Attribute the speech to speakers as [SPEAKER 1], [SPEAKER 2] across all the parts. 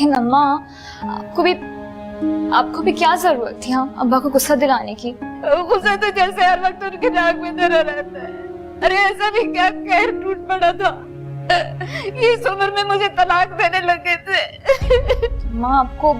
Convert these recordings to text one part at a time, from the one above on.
[SPEAKER 1] लेकिन अम्मा आपको भी क्या जरूरत थी हाँ अब्बा को गुस्सा दिलाने की?
[SPEAKER 2] गुस्सा तो जैसे हर वक्त उनके नाक में धरा रहता है। अरे ऐसा भी क्या कहर टूट पड़ा था, इस उम्र में मुझे तलाक देने लगे थे।
[SPEAKER 1] माँ आपको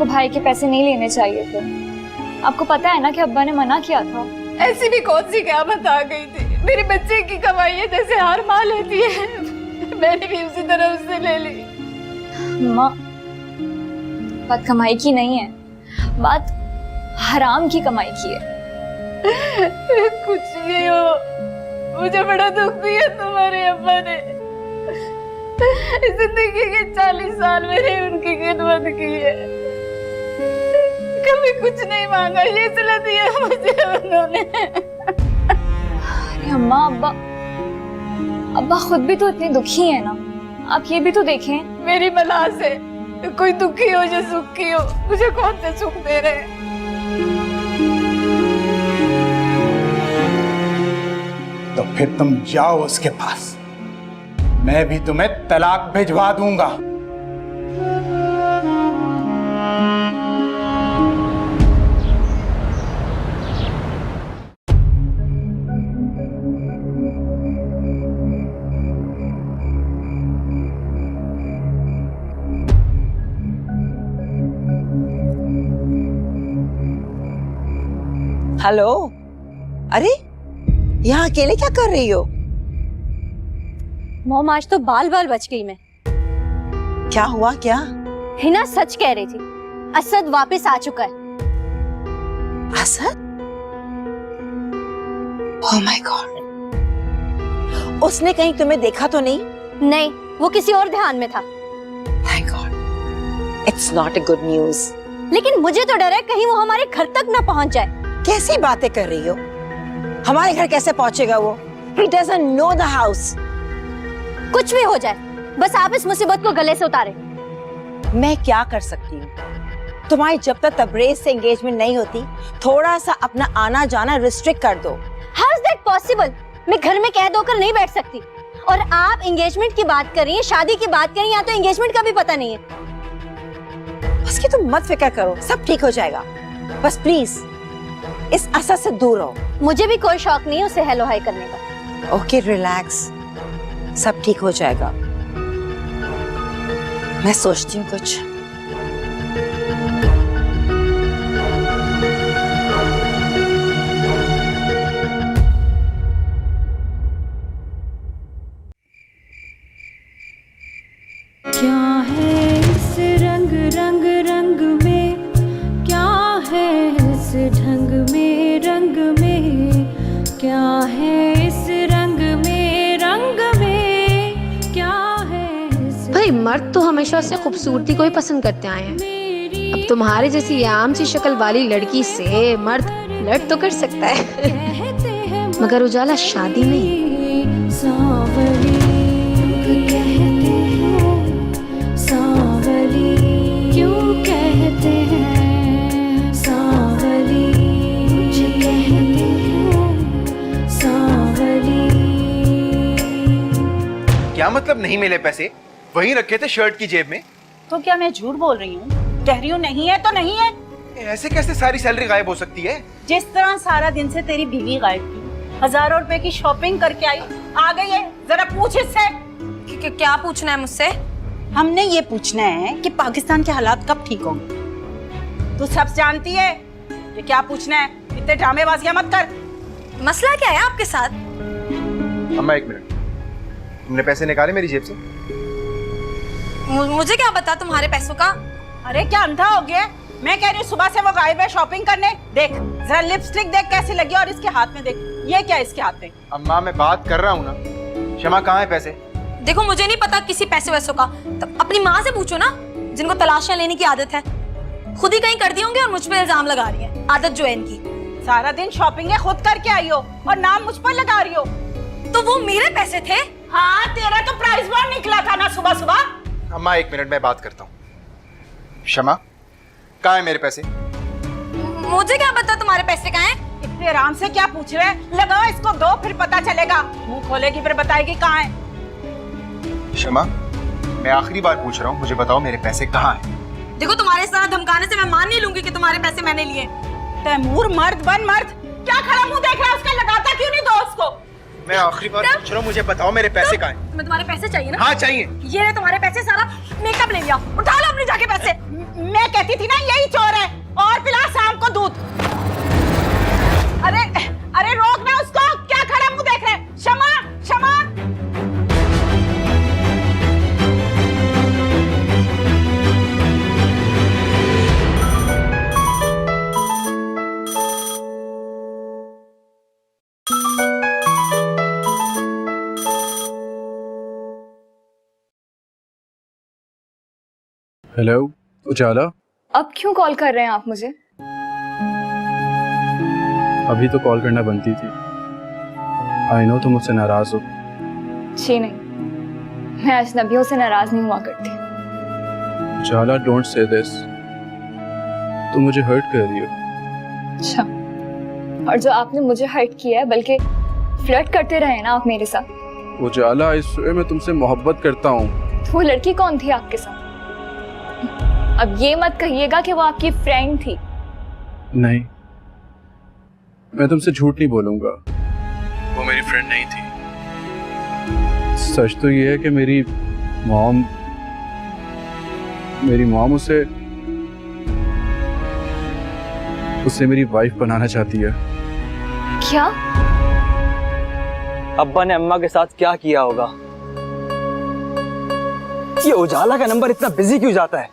[SPEAKER 1] भाई के पैसे नहीं लेने चाहिए थे। आपको पता है ना कि अब्बा ने मना किया था।
[SPEAKER 2] ऐसी भी कौन सी क़यामत आ गई थी, मेरे बच्चे की कमाई है जैसे हर माँ लेती है, मैंने भी उसी तरह उससे ले ली।
[SPEAKER 1] माँ बात कमाई की नहीं है, बात हराम की कमाई की है।
[SPEAKER 2] कुछ भी हो, मुझे बड़ा दुख दिया तुम्हारे अब्बा ने। जिंदगी के 40 साल मैंने उनकी खिदमत की है, कभी कुछ नहीं मांगा, ये सिला दिया मुझे उन्होंने।
[SPEAKER 1] अरे अम्मा अब्बा खुद भी तो इतने दुखी है ना, आप ये भी तो देखें।
[SPEAKER 2] मेरी बला से कोई दुखी हो या सुखी हो, मुझे कौन सा सुख दे रहे?
[SPEAKER 3] तो फिर तुम जाओ उसके पास, मैं भी तुम्हें तलाक भिजवा दूंगा।
[SPEAKER 4] हेलो, अरे यहाँ अकेले क्या कर रही हो?
[SPEAKER 5] मॉम आज तो बाल बच गई मैं।
[SPEAKER 4] क्या हुआ क्या?
[SPEAKER 5] हिना सच कह रही थी, असद वापस आ चुका है।
[SPEAKER 4] असद? ओह माय गॉड, उसने कहीं तुम्हें देखा तो नहीं?
[SPEAKER 5] नहीं, वो किसी और ध्यान में था।
[SPEAKER 4] Thank God, it's not a good news।
[SPEAKER 5] लेकिन मुझे तो डर है कहीं वो हमारे घर तक ना पहुंच जाए।
[SPEAKER 4] कैसी बातें कर रही हो? हमारे घर कैसे पहुंचेगा वो? He doesn't know the house।
[SPEAKER 5] कुछ भी हो जाए, बस आप इस मुसीबत को गले से उतारे।
[SPEAKER 4] मैं क्या कर सकती हूँ? तुम्हारी जब तक तबरेज से एंगेजमेंट नहीं होती, थोड़ा सा अपना आना जाना रिस्ट्रिक्ट कर दो।
[SPEAKER 5] How is that possible? मैं घर में कैद होकर नहीं बैठ सकती। और आप एंगेजमेंट की बात कर रही हैं, शादी की बात कर रही हैं, यहाँ तो एंगेजमेंट का भी पता नहीं है।
[SPEAKER 4] उसकी तुम मत फिक्र करो, सब ठीक हो जाएगा। बस प्लीज इस असर से दूर रहो।
[SPEAKER 5] मुझे भी कोई शौक नहीं है उसे हेलो हाय करने का।
[SPEAKER 4] ओके रिलैक्स, सब ठीक हो जाएगा। मैं सोचती हूँ कुछ।
[SPEAKER 2] क्या है इस रंग रंग रंग में, क्या है इस ढंग में रंग में, क्या है इस रंग में क्या है इस।
[SPEAKER 6] भाई मर्द तो हमेशा से खूबसूरती को ही पसंद करते आए हैं। अब तुम्हारे जैसी आम सी शक्ल वाली लड़की से मर्द फ्लर्ट तो कर सकता है, मगर उजाला शादी नहीं।
[SPEAKER 2] सांवली कहते हैं, सांवली क्यों कहते हैं, सांवली मुझे कहते हैं, सांवली।
[SPEAKER 7] क्या मतलब नहीं मिले पैसे? वहीं रखे थे शर्ट की जेब में।
[SPEAKER 8] तो क्या मैं झूठ बोल रही हूँ? कह रही हूँ नहीं है तो नहीं है।
[SPEAKER 7] ऐसे कैसे सारी सैलरी गायब हो सकती है?
[SPEAKER 8] जिस तरह सारा दिन से तेरी बीवी गायब थी, हजारों रुपए की शॉपिंग करके आई, आ गई है, जरा पूछ इससे।
[SPEAKER 5] क्या पूछना है मुझसे?
[SPEAKER 8] हमने ये पूछना है कि पाकिस्तान के हालात कब ठीक होंगे। तू सब जानती है, ये क्या पूछना है? इतने ड्रामेबाजियां मत कर।
[SPEAKER 5] मसला क्या है आपके साथ?
[SPEAKER 7] अम्मा एक मिनट, तुमने पैसे निकाले मेरी जेब से?
[SPEAKER 5] मुझे क्या पता तुम्हारे पैसों का?
[SPEAKER 8] अरे क्या अंधा हो गया? मैं कह रही हूँ सुबह से वो गायब है शॉपिंग करने। देख जरा लिपस्टिक देख कैसी लगी, और इसके हाथ में देख, ये क्या इसके हाथ में?
[SPEAKER 7] अम्मा मैं बात कर रहा हूँ ना। शमा कहाँ है पैसे?
[SPEAKER 5] देखो मुझे नहीं पता किसी पैसे वैसों का, तो अपनी माँ से पूछो ना, जिनको तलाशियां लेने की आदत है। खुद ही कहीं कर दी होंगे और मुझ पे इल्जाम लगा रही है। आदत जो है इनकी।
[SPEAKER 8] सारा दिन शॉपिंग है खुद करके आई हो और नाम मुझ पर लगा रही हो।
[SPEAKER 5] तो वो मेरे पैसे थे।
[SPEAKER 8] हाँ तेरा तो प्राइस बॉन्ड निकला था ना सुबह सुबह।
[SPEAKER 7] अम्मा एक मिनट मैं बात करता हूँ। शमा कहाँ है मेरे पैसे?
[SPEAKER 5] मुझे क्या पता तुम्हारे पैसे कहाँ हैं?
[SPEAKER 8] इतने आराम से क्या पूछ रहे हैं? लगाओ इसको दो, फिर पता चलेगा। मुंह खोलेगी फिर बताएगी कहाँ है।
[SPEAKER 7] शमा मैं आखिरी बार पूछ रहा हूँ, मुझे बताओ मेरे पैसे कहाँ हैं?
[SPEAKER 8] देखो तुम्हारे साथ धमकाने से मैं मान नहीं लूंगी कि तुम्हारे पैसे मैंने लिए। तैमूर मर्द बन मर्द, क्या खड़ा मुंह देख रहा है उसका, लगाता क्यों नहीं दोस्त को?
[SPEAKER 7] मैं आखिरी बार पूछ रहा हूँ, मुझे बताओ मेरे पैसे कहाँ हैं?
[SPEAKER 8] तुम्हें तुम्हारे पैसे चाहिए ना?
[SPEAKER 7] हाँ चाहिए।
[SPEAKER 8] ये रहे तुम्हारे पैसे, सारा मेकअप ले लिया, उठा लो अपने जाके पैसे। मैं कहती थी ना यही चोर है, और पिला शाम को दूध। अरे अरे रोक ना उसको, क्या खड़ा मुंह देख रहे हैं? क्षमा क्षमा।
[SPEAKER 3] हेलो उजाला,
[SPEAKER 1] अब क्यों कॉल कर रहे हैं आप मुझे?
[SPEAKER 3] अभी तो कॉल करना बनती थी। आई नो तुम मुझसे नाराज हो।
[SPEAKER 1] जी नहीं, मैं अजनबियों से नाराज नहीं हुआ करती।
[SPEAKER 3] उजाला डोंट से दिस, तुम मुझे हर्ट कर रही हो।
[SPEAKER 1] अच्छा, और जो आपने मुझे हर्ट किया है, बल्कि फ्लर्ट करते रहे ना आप मेरे साथ।
[SPEAKER 3] उजाला इस मैं तुमसे मोहब्बत करता हूँ।
[SPEAKER 1] तो वो लड़की कौन थी आपके साथ? अब ये मत कहिएगा कि वो आपकी फ्रेंड थी।
[SPEAKER 3] नहीं, मैं तुमसे झूठ नहीं बोलूंगा, वो मेरी फ्रेंड नहीं थी। सच तो ये है कि मेरी मॉम उसे मेरी वाइफ बनाना चाहती है।
[SPEAKER 1] क्या?
[SPEAKER 9] अब्बा ने अम्मा के साथ क्या किया होगा? ये उजाला का नंबर इतना बिजी क्यों जाता है?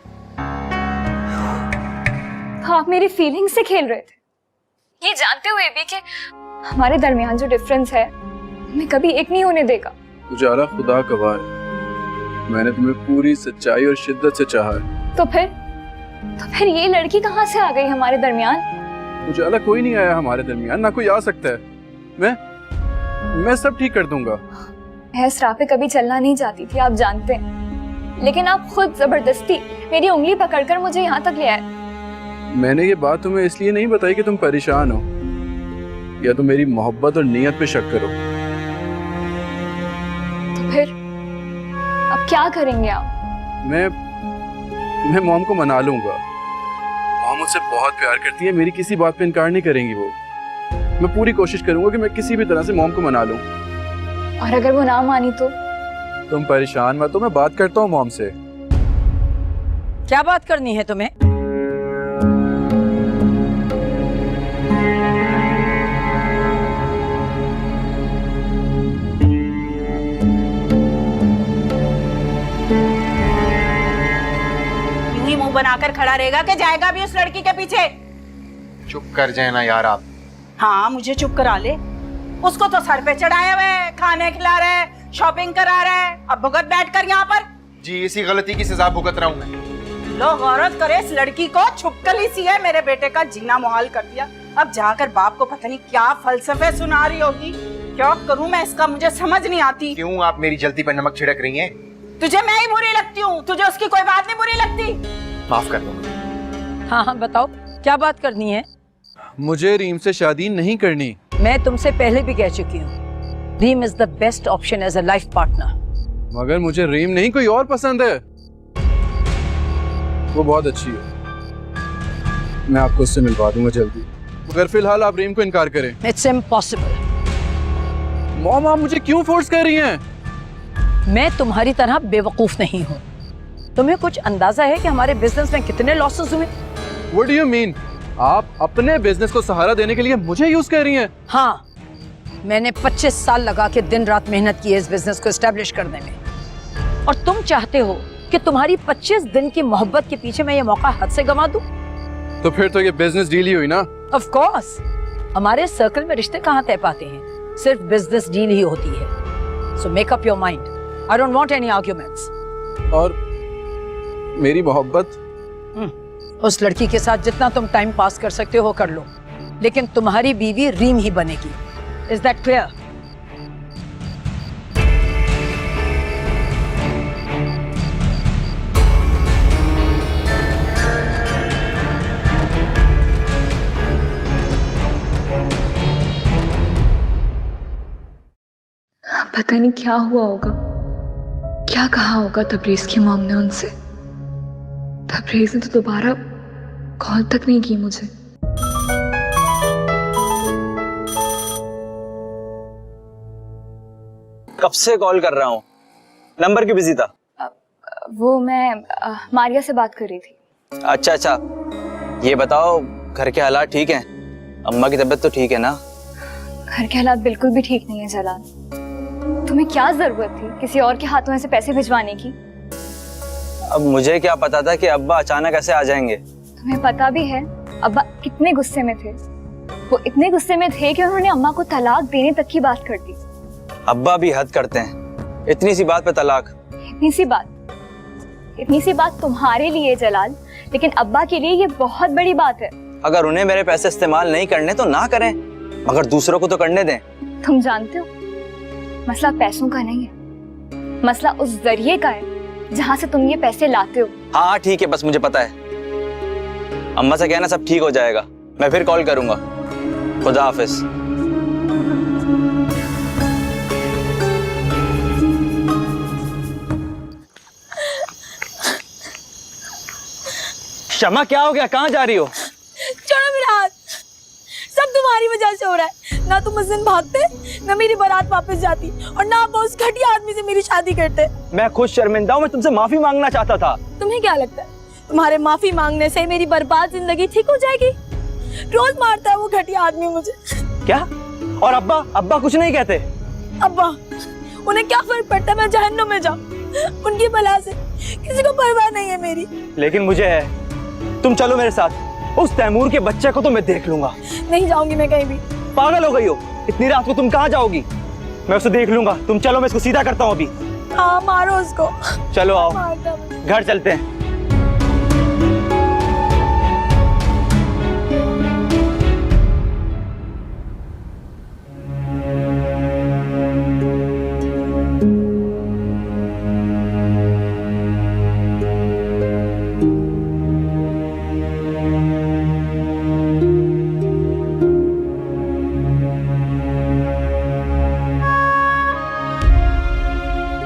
[SPEAKER 1] आप मेरी फीलिंग से खेल रहे थे, ये जानते हुए भी कि हमारे दरमियान जो डिफरेंस है मैं कभी एक नहीं होने देगा।
[SPEAKER 3] उजाला खुदा गवाह है, मैंने तुम्हें पूरी सच्चाई और शिद्दत से चाहा है।
[SPEAKER 1] तो फिर ये लड़की कहाँ से आ गई हमारे दरमियान?
[SPEAKER 3] उजाला कोई नहीं आया हमारे दरमियान, ना कोई आ सकता है। मैं सब ठीक कर दूंगा।
[SPEAKER 1] मैं इस राह पे कभी चलना नहीं चाहती थी, आप जानते हैं, लेकिन आप खुद जबरदस्ती मेरी उंगली पकड़कर मुझे यहाँ तक ले आए।
[SPEAKER 3] मैंने ये बात तुम्हें इसलिए नहीं बताई कि तुम परेशान हो या तुम मेरी मोहब्बत और नियत पे शक करो।
[SPEAKER 1] तो फिर अब क्या करेंगे आप?
[SPEAKER 3] मैं मॉम को मना लूंगा। मॉम मुझसे बहुत प्यार करती है, मेरी किसी बात पे इनकार नहीं करेंगी वो। मैं पूरी कोशिश करूंगा कि मैं किसी भी तरह से मॉम को मना लूं।
[SPEAKER 1] और अगर वो ना मानी तो?
[SPEAKER 3] तुम परेशान मत हो, मैं बात करता हूँ मॉम से।
[SPEAKER 8] क्या बात करनी है तुम्हें? यूं ही मुंह बनाकर खड़ा रहेगा कि जाएगा भी उस लड़की के पीछे?
[SPEAKER 7] चुप कर जाए ना यार आप।
[SPEAKER 8] हाँ, मुझे चुप करा ले। उसको तो सर पे चढ़ाया हुआ है, खाने खिला रहा है, शॉपिंग करा रहा है, अब भुगत बैठकर यहाँ पर।
[SPEAKER 7] जी इसी गलती की सजा भुगत रहा हूँ मैं।
[SPEAKER 8] लो गौरत करे, इस लड़की को छुपकली सी है, मेरे बेटे का जीना मुहाल कर दिया। अब जाकर बाप को पता नहीं क्या फलसफे सुना रही होगी। क्या करूँ मैं इसका, मुझे समझ नहीं आती।
[SPEAKER 7] क्यों आप मेरी जल्दी पर नमक छिड़क रही हैं?
[SPEAKER 8] तुझे मैं ही बुरी लगती हूँ, तुझे उसकी कोई बात नहीं बुरी लगती?
[SPEAKER 7] माफ कर दो।
[SPEAKER 10] हाँ बताओ, क्या बात करनी है?
[SPEAKER 3] मुझे रीम से शादी नहीं करनी।
[SPEAKER 10] मैं तुमसे पहले भी कह चुकी हूँ, Reem is the best option as a life partner.
[SPEAKER 3] मगर मुझे रीम नहीं, कोई और पसंद है। वो बहुत अच्छी है, मैं आपको उससे मिलवा दूंगा जल्दी, मगर फिलहाल आप रीम को इनकार करें।
[SPEAKER 10] It's impossible.
[SPEAKER 3] मॉम आप मुझे क्यों फोर्स कर रही हैं?
[SPEAKER 10] मैं तुम्हारी तरह बेवकूफ नहीं हूँ। तुम्हें कुछ अंदाजा है कि हमारे बिजनेस में कितने लॉसेस हुए?
[SPEAKER 3] What do you mean? आप अपने बिजनेस को सहारा देने के लिए मुझे यूज कर रही हैं?
[SPEAKER 10] हाँ, मैंने 25 साल लगा के दिन रात मेहनत की है इस बिजनेस को एस्टेब्लिश करने में, और तुम चाहते हो कि तुम्हारी 25 दिन की मोहब्बत के पीछे मैं ये मौका हाथ से गंवा दूं?
[SPEAKER 3] तो फिर तो ये बिजनेस डील ही हुई ना?
[SPEAKER 10] ऑफ कोर्स, हमारे सर्कल में रिश्ते कहाँ तय पाते हैं, सिर्फ बिजनेस डील ही होती है। So make up your mind, I don't want any arguments.
[SPEAKER 3] और मेरी मोहब्बत?
[SPEAKER 10] उस लड़की के साथ जितना तुम टाइम पास कर सकते हो कर लो, लेकिन तुम्हारी बीवी रीम ही बनेगी। Is that clear?
[SPEAKER 1] पता नहीं क्या हुआ होगा, क्या कहा होगा तबरेज की मॉम ने उनसे? तबरेज ने तो दोबारा कॉल तक नहीं की मुझे।
[SPEAKER 9] कब से कॉल कर रहा हूँ, नंबर क्यों बिजी था?
[SPEAKER 1] वो मैं मारिया से बात कर रही थी।
[SPEAKER 9] अच्छा अच्छा, ये बताओ घर के हालात ठीक हैं? अम्मा की तबीयत तो ठीक है ना?
[SPEAKER 1] घर के हालात बिल्कुल भी ठीक नहीं है जलाल। तुम्हें क्या जरूरत थी किसी और के हाथों ऐसे पैसे भिजवाने की?
[SPEAKER 9] अब मुझे क्या पता था कि अब्बा अचानक ऐसे आ जाएंगे।
[SPEAKER 1] तुम्हें पता भी है अब्बा कितने गुस्से में थे। वो इतने गुस्से में थे कि उन्होंने अम्मा को तलाक देने तक की बात कर दी।
[SPEAKER 9] अब्बा भी हद करते हैं, इतनी सी बात पे तलाक।
[SPEAKER 1] इतनी सी बात तुम्हारे लिए जलाल, लेकिन अब्बा के लिए ये बहुत बड़ी बात है।
[SPEAKER 9] अगर उन्हें मेरे पैसे इस्तेमाल नहीं करने तो ना करें, मगर दूसरों को तो करने दें।
[SPEAKER 1] तुम जानते हो मसला पैसों का नहीं है, मसला उस जरिए का है जहाँ से तुम ये पैसे लाते हो।
[SPEAKER 9] हाँ ठीक है, बस मुझे पता है। अम्मा से कहना सब ठीक हो जाएगा, मैं फिर कॉल करूंगा। खुदा हाफिज। शमा क्या हो गया, कहाँ जा रही हो?
[SPEAKER 2] छोड़ो मेरा हाथ, सब तुम्हारी वजह से हो रहा है। ना तुम उस दिन भागते, ना मेरी बारात वापस जाती, और ना आप उस घटिया आदमी से मेरी शादी करते।
[SPEAKER 9] मैं खुद शर्मिंदा हूँ, मैं तुमसे माफी मांगना चाहता था।
[SPEAKER 2] तुम्हें क्या लगता है तुम्हारे माफी मांगने से मेरी बर्बाद जिंदगी ठीक हो जाएगी? रोज मारता है वो घटिया आदमी मुझे।
[SPEAKER 9] क्या? और अब्बा? अब्बा कुछ नहीं कहते?
[SPEAKER 2] अब्बा, उन्हें क्या फर्क पड़ता है मैं जहन्नुम में जाऊं? उनकी बला से किसी को परवाह नहीं है मेरी।
[SPEAKER 9] लेकिन मुझे है। तुम चलो मेरे साथ, उस तैमूर के बच्चे को तो मैं देख लूंगा।
[SPEAKER 2] नहीं जाऊंगी मैं कहीं भी।
[SPEAKER 9] पागल हो गई हो? इतनी रात को तुम कहाँ जाओगी? मैं उसे देख लूंगा, तुम चलो, मैं इसको सीधा करता हूँ अभी।
[SPEAKER 2] हाँ मारो उसको।
[SPEAKER 9] चलो आओ, घर चलते हैं।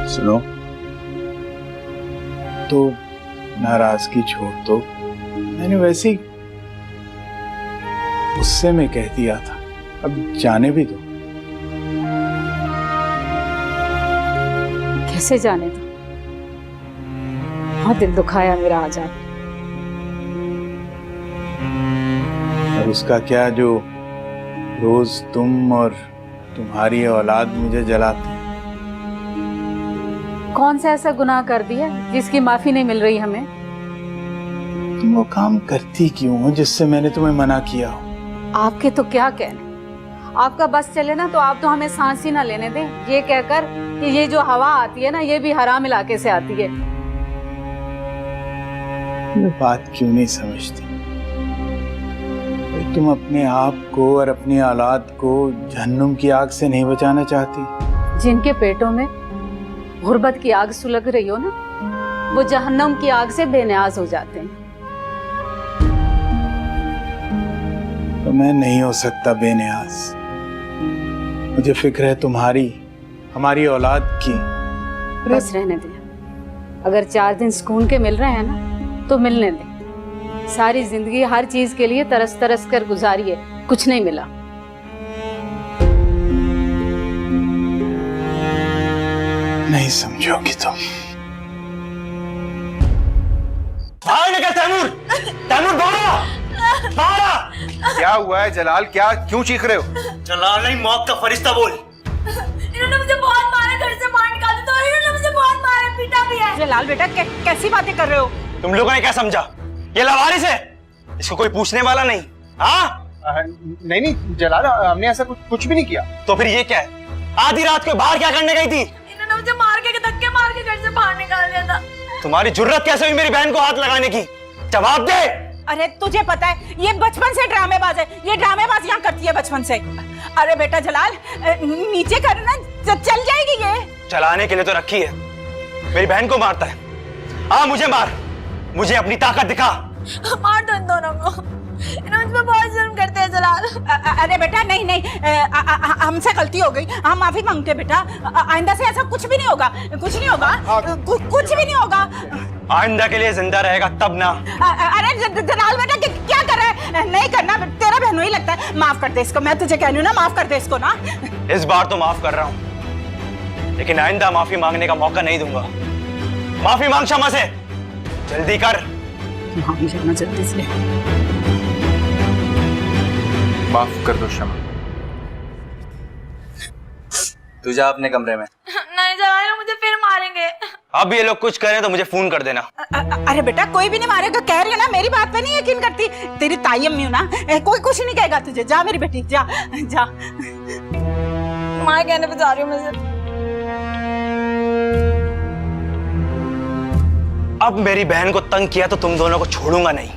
[SPEAKER 3] सुनो, तो नाराजगी छोड़ दो, मैंने वैसे ही गुस्से में कह दिया था, अब जाने भी दो।
[SPEAKER 2] कैसे जाने दो? हाँ दिल दुखाया मेरा आजाद।
[SPEAKER 3] और उसका क्या जो रोज तुम और तुम्हारी औलाद मुझे जलाते।
[SPEAKER 2] कौन सा ऐसा गुनाह कर दिया जिसकी माफी नहीं मिल रही हमें?
[SPEAKER 3] तुम वो काम करती क्यों हो जिससे मैंने तुम्हें मना किया हो?
[SPEAKER 2] आपके तो क्या कहने, आपका बस चले ना तो आप तो हमें सांस ही ना लेने दें, ये कहकर कि ये जो हवा आती है ना ये भी हराम इलाके से आती है।
[SPEAKER 3] मैं बात क्यों नहीं समझती? तुम अपने आप को और अपनी औलाद को जहन्नुम की आग से नहीं बचाना चाहती?
[SPEAKER 2] जिनके पेटों में गुर्बत की आग सुलग रही हो ना, वो जहन्नम की आग से बेनियाज हो जाते हैं।
[SPEAKER 3] तो मैं नहीं हो सकता बेनियाज। मुझे फिक्र है तुम्हारी, हमारी औलाद की।
[SPEAKER 2] बस रहने दें, अगर 4 दिन सुकून के मिल रहे हैं ना तो मिलने दें। सारी जिंदगी हर चीज के लिए तरस तरस कर गुजारिए, कुछ नहीं मिला।
[SPEAKER 3] नहीं समझोगी तुम।
[SPEAKER 9] बाहर निकल तैमूर! तैमूर बाहर!
[SPEAKER 7] क्या हुआ है जलाल, क्या क्यों चीख रहे हो?
[SPEAKER 9] जलाल नहीं, मौत का फरिश्ता बोल।
[SPEAKER 2] इन्होंने मुझे बहुत मारा, घर से बाहर निकाल दिया, तो इन्होंने मुझे बहुत मारा, पीटा भी है।
[SPEAKER 8] जलाल बेटा कैसी बातें कर रहे हो?
[SPEAKER 9] तुम लोगों ने क्या समझा? ये लवारिस है, इसको कोई पूछने वाला नहीं। हाँ
[SPEAKER 7] नहीं नहीं जलाल, हमने ऐसा कुछ भी नहीं किया।
[SPEAKER 9] तो फिर ये क्या है? आधी रात को बाहर क्या करने गई थी?
[SPEAKER 2] इन्होंने मुझे मार के धक्के मार के घर से बाहर निकाल दिया था।
[SPEAKER 9] तुम्हारी जुर्रत कैसे हुई मेरी बहन को हाथ लगाने की? जवाब दे।
[SPEAKER 8] अरे तुझे पता है ये बचपन से ड्रामेबाज है, ये ड्रामेबाजियां करती है बचपन से। अरे बेटा जलाल नीचे करना, चल जाएगी ये।
[SPEAKER 9] चलाने के लिए तो रखी है, मेरी बहन को मारता है। हाँ मुझे मार, मुझे अपनी ताकत दिखा।
[SPEAKER 2] मार दो इन दोनों को, इन्होंने मुझ पे बहुत जुल्म करते हैं जलाल।
[SPEAKER 8] अरे बेटा नहीं नहीं, हमसे गलती हो गई, हम माफी मांगते बेटा। आइंदा से ऐसा कुछ भी नहीं होगा, कुछ नहीं होगा, कुछ भी नहीं होगा।
[SPEAKER 9] आइंदा के लिए जिंदा रहेगा तब ना।
[SPEAKER 8] अरे जलाल बेटा क्या कर रहा है? नहीं करना, तेरा बहनों ही लगता है। माफ कर दे इसको, मैं तुझे कह रही हूँ ना, माफ कर दे इसको ना।
[SPEAKER 9] इस बार तो माफ कर रहा हूँ, लेकिन आइंदा माफी मांगने का मौका नहीं दूंगा। माफी मांग शमा से, जल्दी कर।
[SPEAKER 8] जल्दी से
[SPEAKER 7] माफ कर दो शमा।
[SPEAKER 9] तू जा अपने कमरे में।
[SPEAKER 2] नहीं जलाल, मुझे फिर मारेंगे।
[SPEAKER 9] अब ये लोग कुछ करें तो मुझे फोन कर देना।
[SPEAKER 8] अरे बेटा कोई भी नहीं मारेगा, कह रही हो ना, मेरी बात पे नहीं यकीन करती। तेरी ताई अम्मी हूं ना, कोई कुछ नहीं कहेगा तुझे। जा मेरी बेटी, जा जा।
[SPEAKER 2] माँ कहने पे जा रही हूँ मैं सिर्फ।
[SPEAKER 9] अब मेरी बहन को तंग किया तो तुम दोनों को छोड़ूंगा नहीं।